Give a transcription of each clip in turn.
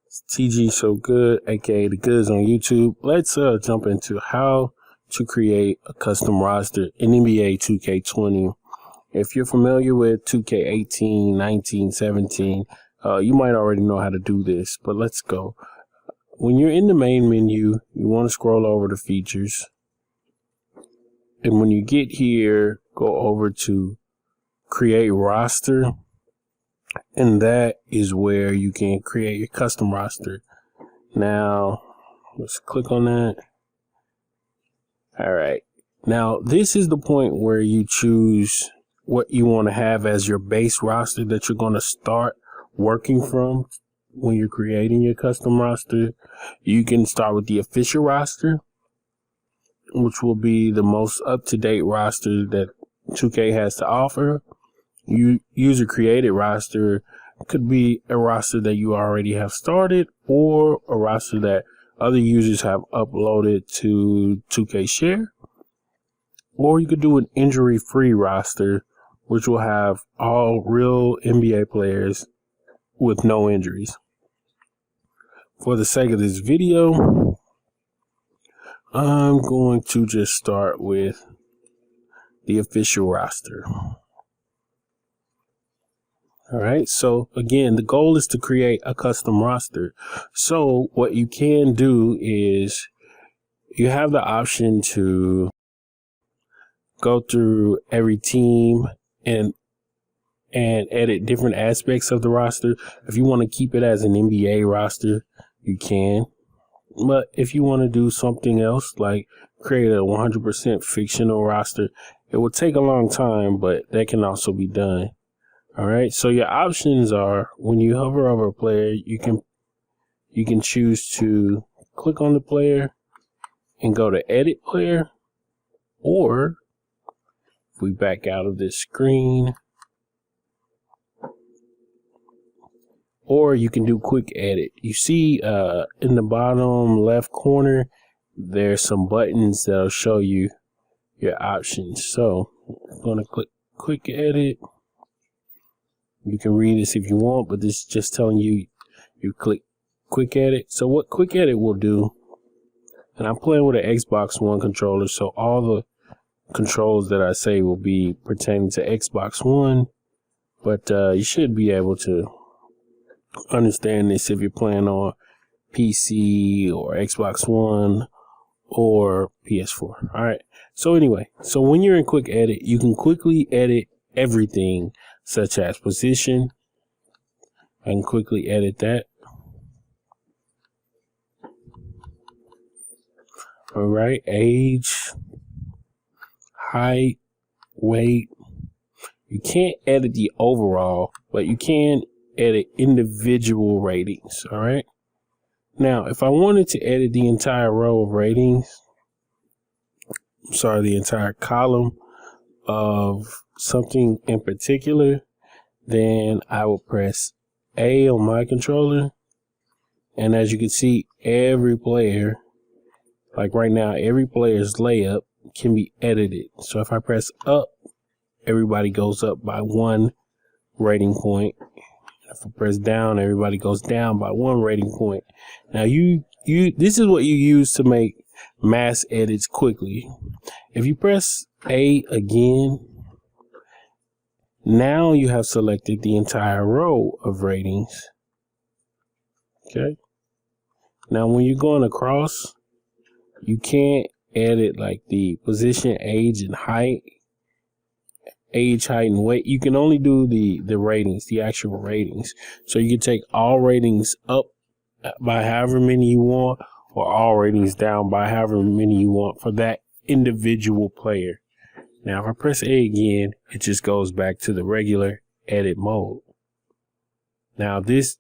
It's TGsoGood, aka the Goods on YouTube. Let's jump into how to create a custom roster in NBA 2K20. If you're familiar with 2K18, 19, 17, you might already know how to do this, but let's go. When you're in the main menu, you want to scroll over to features. And when you get here, go over to create roster. And that is where you can create your custom roster. Now, let's click on that. All right. Now, this is the point where you choose what you want to have as your base roster that you're going to start working from when you're creating your custom roster. You can start with the official roster, which will be the most up-to-date roster that 2K has to offer. User created roster could be a roster that you already have started or a roster that other users have uploaded to 2K Share. Or you could do an injury-free roster, which will have all real NBA players with no injuries. For the sake of this video, I'm going to just start with the official roster. All right, so again, the goal is to create a custom roster. So what you can do is you have the option to go through every team and edit different aspects of the roster. If you want to keep it as an NBA roster, you can. But if you want to do something else, like create a 100% fictional roster, it will take a long time, but that can also be done. All right, so your options are when you hover over a player, you can choose to click on the player and go to edit player, or if we back out of this screen, or you can do quick edit. You see in the bottom left corner, there's some buttons that'll show you your options. So I'm going to click quick edit. You can read this if you want, but this is just telling you click quick edit. So what quick edit will do, and I'm playing with an Xbox One controller, so all the controls that I say will be pertaining to Xbox One, but you should be able to understand this if you're playing on PC or Xbox One or PS4. All right. So anyway, so when you're in quick edit, you can quickly edit everything, such as position. I can quickly edit that. All right, age, height, weight. You can't edit the overall, but you can edit individual ratings. All right. Now, if I wanted to edit the entire row of ratings, the entire column of something in particular, then I will press A on my controller, and as you can see, every player, like right now, every player's layup can be edited. So if I press up, everybody goes up by 1 rating point. If I press down, everybody goes down by 1 rating point. Now this is what you use to make mass edits quickly. If you press A again, now you have selected the entire row of ratings. Okay. Now when you're going across, you can't edit like the position, age, and height. Age, height, and weight. You can only do the ratings, the actual ratings. So you can take all ratings up by however many you want, or all ratings down by however many you want for that individual player. Now, if I press A again, it just goes back to the regular edit mode. Now, this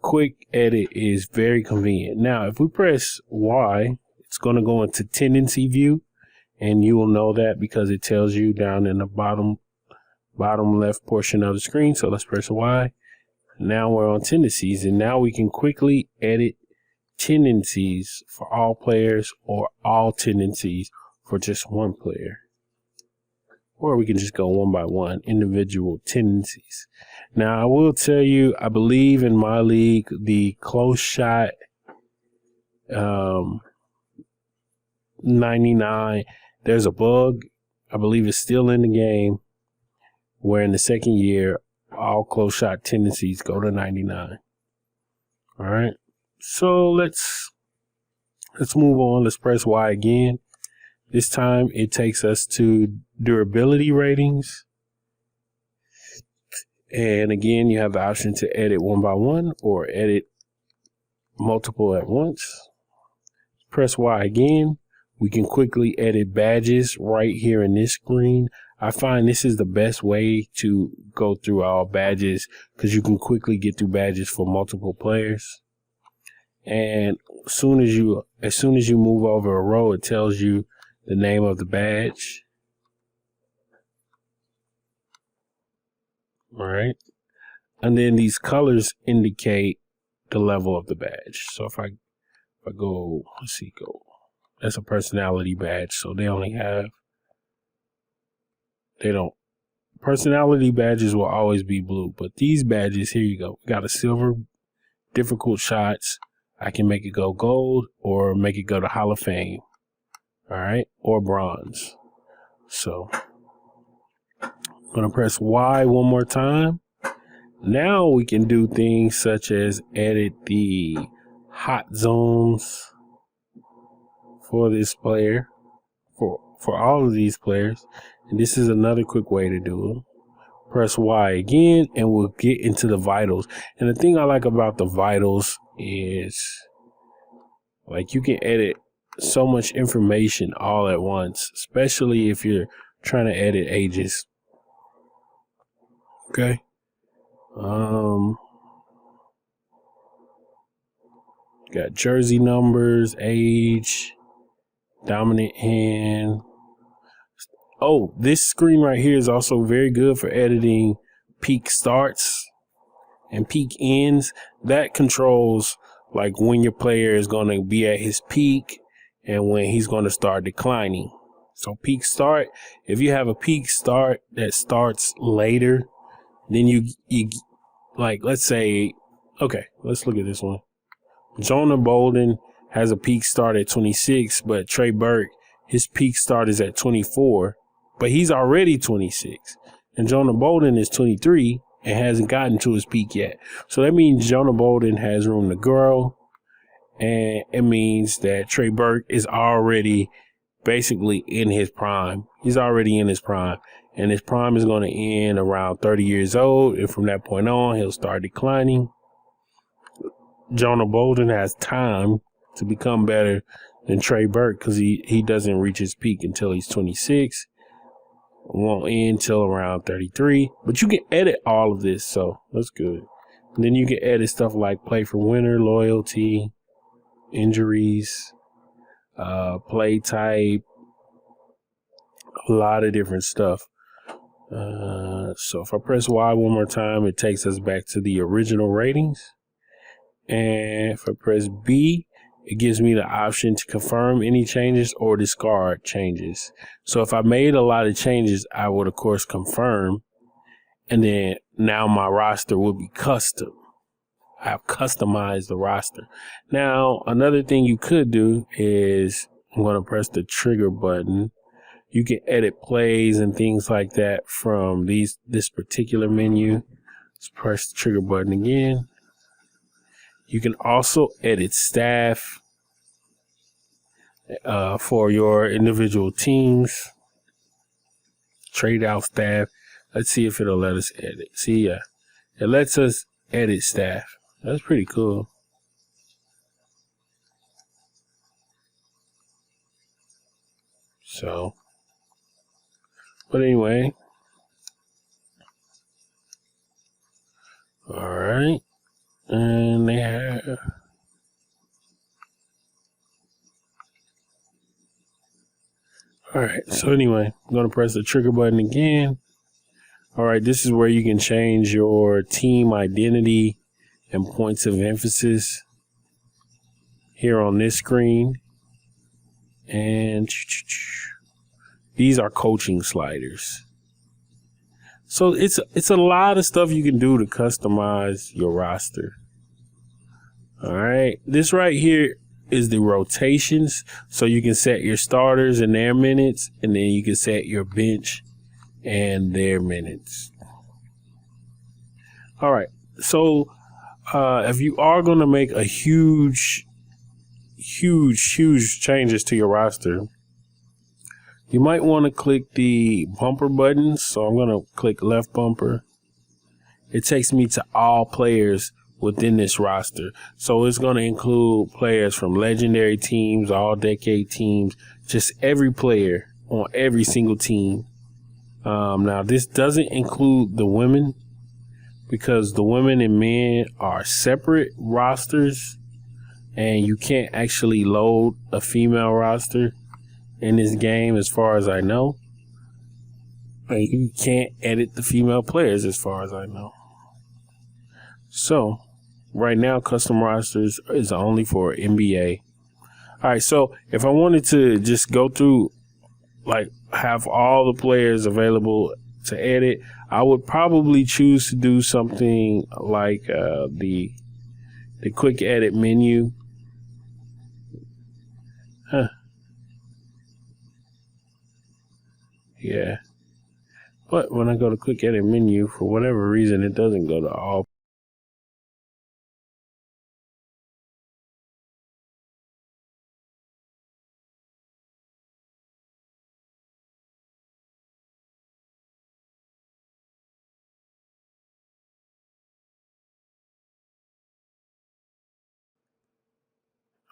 quick edit is very convenient. Now, if we press Y, it's going to go into tendency view, and you will know that because it tells you down in the bottom left portion of the screen. So let's press Y. Now we're on tendencies, and now we can quickly edit tendencies for all players or all tendencies for just one player. or we can just go one by one, individual tendencies. Now, I will tell you, I believe in my league, the close shot 99, there's a bug, I believe it's still in the game, where in the second year, all close shot tendencies go to 99. All right. So let's move on. Let's press Y again. This time it takes us to durability ratings. And again, you have the option to edit one by one or edit multiple at once. Press Y again. We can quickly edit badges right here in this screen. I find this is the best way to go through all badges because you can quickly get through badges for multiple players. And as soon as you move over a row, it tells you the name of the badge. All right. And then these colors indicate the level of the badge. So if I go, let's see, that's a personality badge. So personality badges will always be blue, but these badges, here you go. We got a silver, difficult shots. I can make it go gold or make it go to Hall of Fame. All right. Or bronze. So I'm going to press Y one more time. Now we can do things such as edit the hot zones for this player, for all of these players. And this is another quick way to do it. Press Y again, and we'll get into the vitals. And the thing I like about the vitals is, like, you can edit so much information all at once, especially if you're trying to edit ages. Okay. Got jersey numbers, age, dominant hand. Oh, this screen right here is also very good for editing peak starts and peak ends. That controls like when your player is going to be at his peak and when he's going to start declining. So peak start, if you have a peak start that starts later, then you like, let's say, okay, let's look at this one. Jonah Bolden has a peak start at 26, but Trey Burke, his peak start is at 24, but he's already 26. And Jonah Bolden is 23 and hasn't gotten to his peak yet. So that means Jonah Bolden has room to grow. And it means that Trey Burke is already basically in his prime. He's already in his prime. And his prime is going to end around 30 years old. And from that point on, he'll start declining. Jonah Bolden has time to become better than Trey Burke because he doesn't reach his peak until he's 26. Won't end till around 33. But you can edit all of this, so that's good. And then you can edit stuff like play for winner, loyalty, injuries, play type, a lot of different stuff. So if I press Y one more time, it takes us back to the original ratings. And if I press B, it gives me the option to confirm any changes or discard changes. So if I made a lot of changes, I would, of course, confirm. And then now my roster will be custom. I've customized the roster. Now, another thing you could do is I'm going to press the trigger button. You can edit plays and things like that from this particular menu. Let's press the trigger button again. You can also edit staff for your individual teams. Trade out staff. Let's see if it'll let us edit. See, it lets us edit staff. That's pretty cool. So, but anyway. All right. And they have, all right, so anyway, I'm going to press the trigger button again. All right, this is where you can change your team identity and points of emphasis here on this screen. And these are coaching sliders. So it's a lot of stuff you can do to customize your roster. All right. This right here is the rotations. So you can set your starters and their minutes, and then you can set your bench and their minutes. All right. So if you are going to make a huge changes to your roster, you might want to click the bumper buttons. So I'm going to click left bumper. It takes me to all players within this roster. So it's going to include players from legendary teams, all decade teams, just every player on every single team. Now, this doesn't include the women, because the women and men are separate rosters, and you can't actually load a female roster in this game as far as I know. You can't edit the female players as far as I know. So right now, custom rosters is only for NBA. All right, so if I wanted to just go through, like, have all the players available to edit, I would probably choose to do something like the quick edit menu. Yeah. But when I go to quick edit menu, for whatever reason, it doesn't go to all.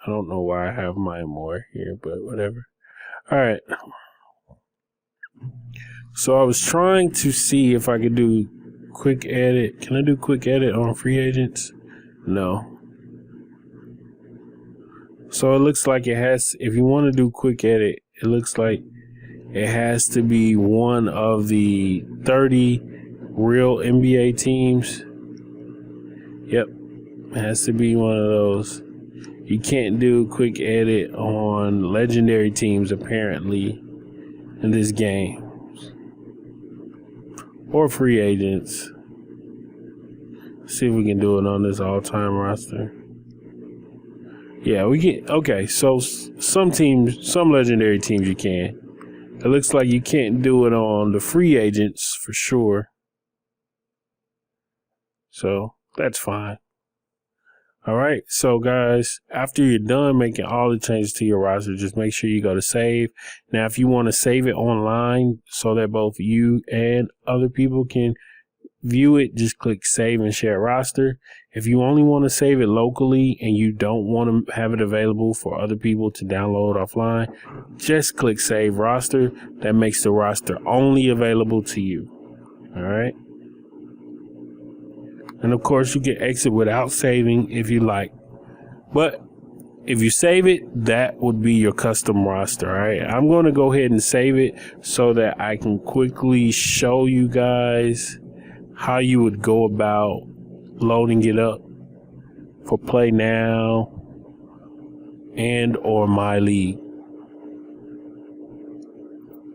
I don't know why I have mine more here, but whatever. All right. So I was trying to see if I could do quick edit. Can I do quick edit on free agents? No. So it looks like it has, if you want to do quick edit, it looks like it has to be one of the 30 real NBA teams. Yep. It has to be one of those. You can't do quick edit on legendary teams, apparently, in this game. Or free agents. See if we can do it on this all-time roster. Yeah, we can. Okay, so some teams, some legendary teams you can. It looks like you can't do it on the free agents for sure. So that's fine. All right, so guys, after you're done making all the changes to your roster, just make sure you go to save. Now, if you want to save it online so that both you and other people can view it, just click save and share roster. If you only want to save it locally and you don't want to have it available for other people to download offline, just click save roster. That makes the roster only available to you. All right. And of course, you can exit without saving if you like. But if you save it, that would be your custom roster. All right. I'm going to go ahead and save it so that I can quickly show you guys how you would go about loading it up for Play Now and or My League.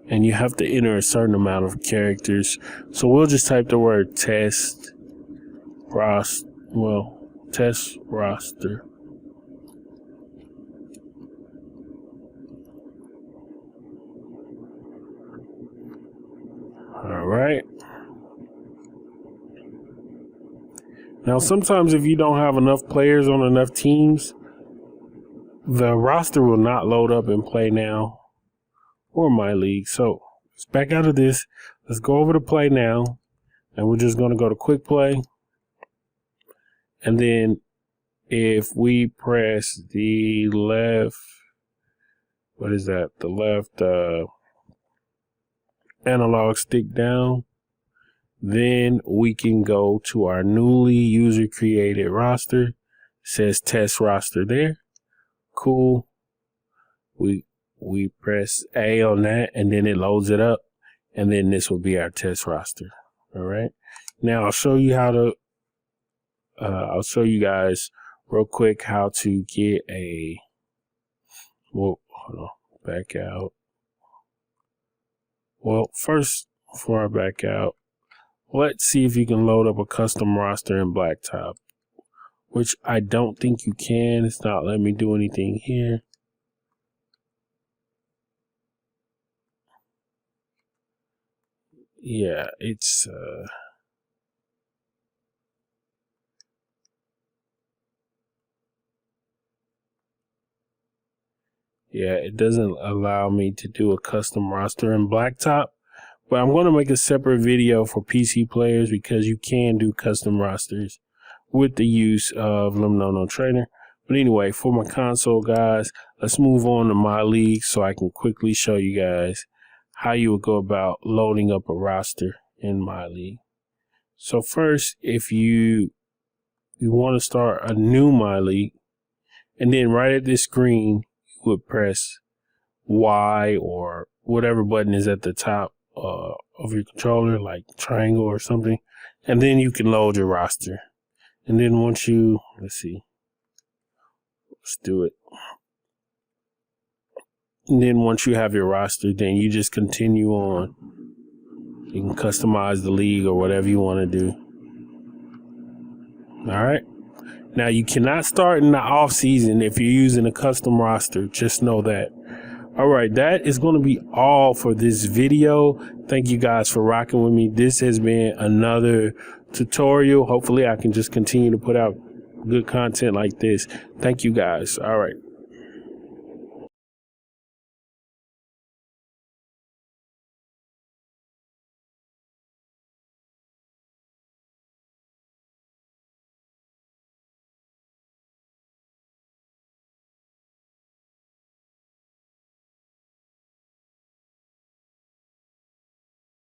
And you have to enter a certain amount of characters. So we'll just type the word test roster. All right. Now, sometimes if you don't have enough players on enough teams, the roster will not load up in Play Now or My League. So let's back out of this. Let's go over to Play Now, and we're just going to go to Quick Play. And then if we press the left, what is that? The left analog stick down, then we can go to our newly user created roster. It says test roster there. Cool. We press A on that, and then it loads it up, and then this will be our test roster. All right. Now I'll show you how to. I'll show you guys real quick how to get a. Well, hold on. Back out. Well, first, before I back out, Let's see if you can load up a custom roster in Blacktop, which I don't think you can. It's not letting me do anything here. Yeah, it's yeah, it doesn't allow me to do a custom roster in Blacktop. But I'm going to make a separate video for PC players because you can do custom rosters with the use of Limnono Trainer. But anyway, for my console guys, let's move on to my league so I can quickly show you guys how you would go about loading up a roster in my league. So first, if you want to start a new my league, and then right at this screen, you would press Y or whatever button is at the top of your controller, like triangle or something, and then you can load your roster. And then once you, let's do it. And then once you have your roster, then you just continue on. You can customize the league or whatever you want to do. All right. Now you cannot start in the off season if you're using a custom roster. Just know that. All right, that is going to be all for this video. Thank you guys for rocking with me. This has been another tutorial. Hopefully I can just continue to put out good content like this. Thank you guys. All right.